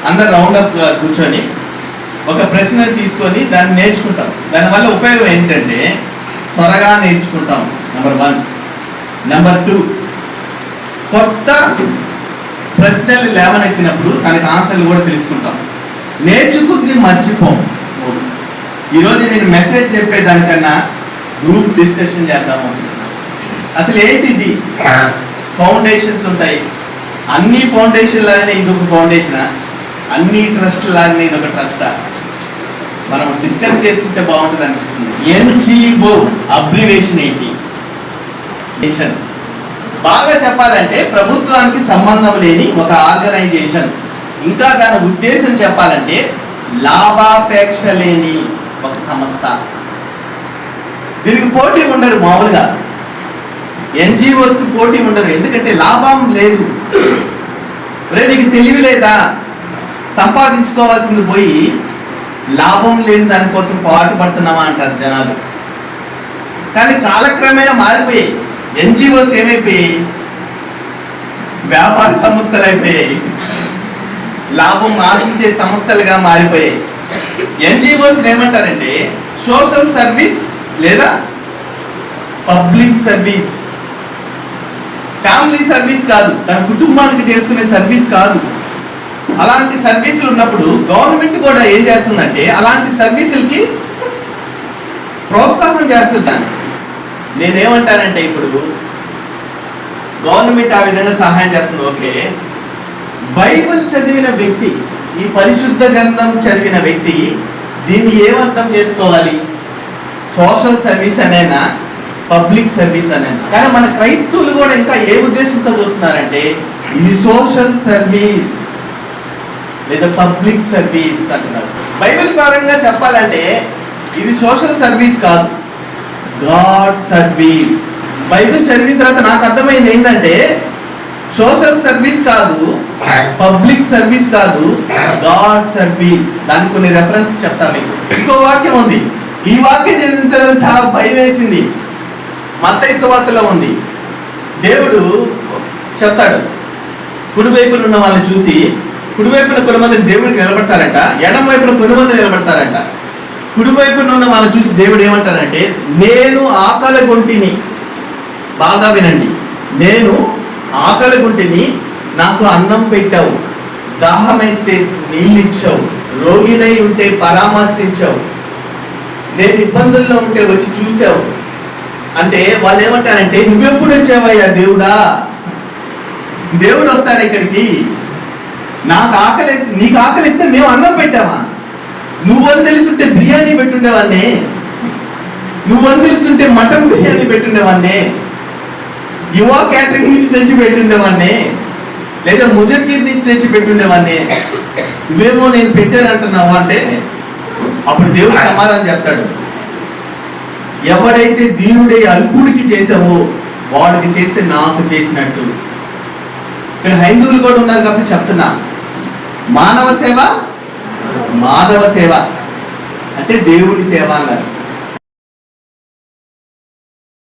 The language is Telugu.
అందరు రౌండ్ అప్ కూర్చొని ఒక ప్రశ్న తీసుకొని దాన్ని నేర్చుకుంటాం. దానివల్ల ఉపయోగం ఏంటంటే త్వరగా నేర్చుకుంటాం, నెంబర్ 1. నెంబర్ 2, కొత్త ప్రశ్నలు లేవనెత్తినప్పుడు దానికి ఆన్సర్లు కూడా తెలుసుకుంటాం. నేర్చుకుంది మర్చిపోం. ఈరోజు నేను మెసేజ్ చెప్పేదానికన్నా గ్రూప్ డిస్కషన్ చేద్దాము. అసలు ఏంటిది? ఫౌండేషన్స్ ఉంటాయి. అన్ని ఫౌండేషన్ లాగానే ఇంకొక ఫౌండేషనా, అన్ని ట్రస్ట్ లాగానే ఇదొక ట్రస్టా? మనం డిస్కస్ చేసుకుంటే బాగుంటుంది అనిపిస్తుంది. NGO అబ్రివేషన్ ఏంటి? బాగా చెప్పాలంటే ప్రభుత్వానికి సంబంధం లేని ఒక ఆర్గనైజేషన్. ఇంకా దాని ఉద్దేశం చెప్పాలంటే లాభాపేక్ష లేని ఒక సంస్థ. దీనికి పోటీ ఉండరు. మామూలుగా NGOస్కి పోటీ ఉండరు, ఎందుకంటే లాభం లేదు. నీకు తెలివి లేదా? సంపాదించుకోవాల్సింది పోయి లాభం లేని దానికోసం పాటు పడుతున్నావా అంటారు జనాలు. కానీ కాలక్రమేణా మారిపోయాయి. NGOస్ ఏమైపోయాయి? వ్యాపార సంస్థలు అయిపోయాయి, లాభం ఆశించే సంస్థలుగా మారిపోయాయి. NGOస్ ఏమంటారంటే సోషల్ సర్వీస్ లేదా పబ్లిక్ సర్వీస్. ఫ్యామిలీ సర్వీస్ కాదు, తన కుటుంబానికి చేసుకునే సర్వీస్ కాదు. అలాంటి సర్వీసులు ఉన్నప్పుడు గవర్నమెంట్ కూడా ఏం చేస్తుందంటే అలాంటి సర్వీసులకి ప్రోత్సాహం చేస్తుంది. నేనేమంటానంటే ఇప్పుడు గవర్నమెంట్ ఆ విధంగా సహాయం చేస్తుంది, ఓకే. బైబిల్ చదివిన వ్యక్తి, ఈ పరిశుద్ధ గ్రంథం చదివిన వ్యక్తి దీన్ని ఏమర్థం చేసుకోవాలి? సోషల్ సర్వీస్ అనేనా, పబ్లిక్ సర్వీస్ అనేనా? కానీ మన క్రైస్తవులు కూడా ఇంకా ఏ ఉద్దేశంతో చూస్తున్నారంటే ఇది సోషల్ సర్వీస్ లేదా పబ్లిక్ సర్వీస్ అంటున్నారు. బైబిల్ పరంగా చెప్పాలంటే ఇది సోషల్ సర్వీస్ కాదు, గాడ్ సర్వీస్. బైబిల్ చదివిన తర్వాత నాకు అర్థమైంది ఏంటంటే సోషల్ సర్వీస్ కాదు, పబ్లిక్ సర్వీస్ కాదు, గాడ్ సర్వీస్. దానికి కొన్ని రెఫరెన్స్ చెప్తా మీకు. ఇంకో వాక్యం ఉంది, ఈ వాక్యం చదివిన తర్వాత చాలా భయం వేసింది. మత్తయి సువార్తలో ఉంది. దేవుడు చెప్తాడు, కుడివైపున ఉన్న వాళ్ళని చూసి, కుడివైపున కొంతమంది దేవుడికి నిలబడతారంట, ఎడం వైపున కొంతమంది నిలబడతారంట. కుడివైపున ఉన్న వాళ్ళని చూసి దేవుడు ఏమంటారంటే నేను ఆకలిగొంటిని. బాగా వినండి, నేను ఆకలిగొంటిని, నాకు అన్నం పెట్టావు, దాహం వేస్తే నీళ్ళు ఇచ్చావు, రోగినై ఉంటే పరామర్శించావు, నేను ఇబ్బందుల్లో ఉంటే వచ్చి చూసావు అంటే వాళ్ళు ఏమంటారంటే నువ్వెప్పుడు వచ్చావయ్యా దేవుడా? దేవుడు వస్తాడు ఇక్కడికి, నాకు ఆకలిస్తే, నీకు ఆకలిస్తే మేము అన్నం పెట్టామా? నువ్వని తెలుసుంటే బిర్యానీ పెట్టుండేవాన్నే, నువ్వని తెలుసుంటే మటన్ బిర్యానీ పెట్టుండేవాన్నే, యువ క్యాటరింగ్ నుంచి తెచ్చి పెట్టుండేవాన్నే, లేదా ముజకీర్ నుంచి తెచ్చి పెట్టుండేవాన్నే. నువ్వేమో నేను పెట్టానంటున్నావు అంటే అప్పుడు దేవుడు సమాధానం చెప్తాడు, ఎవడైతే దీనుడే అల్పుడికి చేసావో వాడికి చేస్తే నాకు చేసినట్టు. ఇక్కడ హైందువులు కూడా ఉన్నారు కాబట్టి చెప్తున్నా, మానవ సేవ మాధవ సేవ అంటే దేవుడి సేవ అన్నారు.